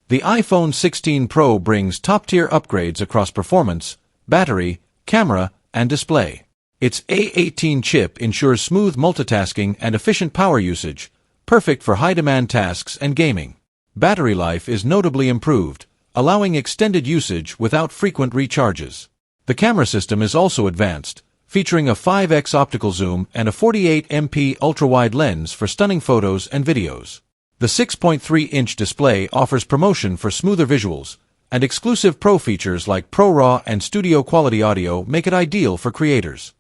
The iPhone 16 Pro brings top-tier upgrades across performance, battery, camera, and display. Its A18 chip ensures smooth multitasking and efficient power usage, perfect for high-demand tasks and gaming. Battery life is notably improved, allowing extended usage without frequent recharges. The camera system is also advanced, featuring a 5x optical zoom and a 48MP ultra-wide lens for stunning photos and videos. The 6.3-inch display offers promotion for smoother visuals, and exclusive Pro features like Pro RAW and studio quality audio make it ideal for creators.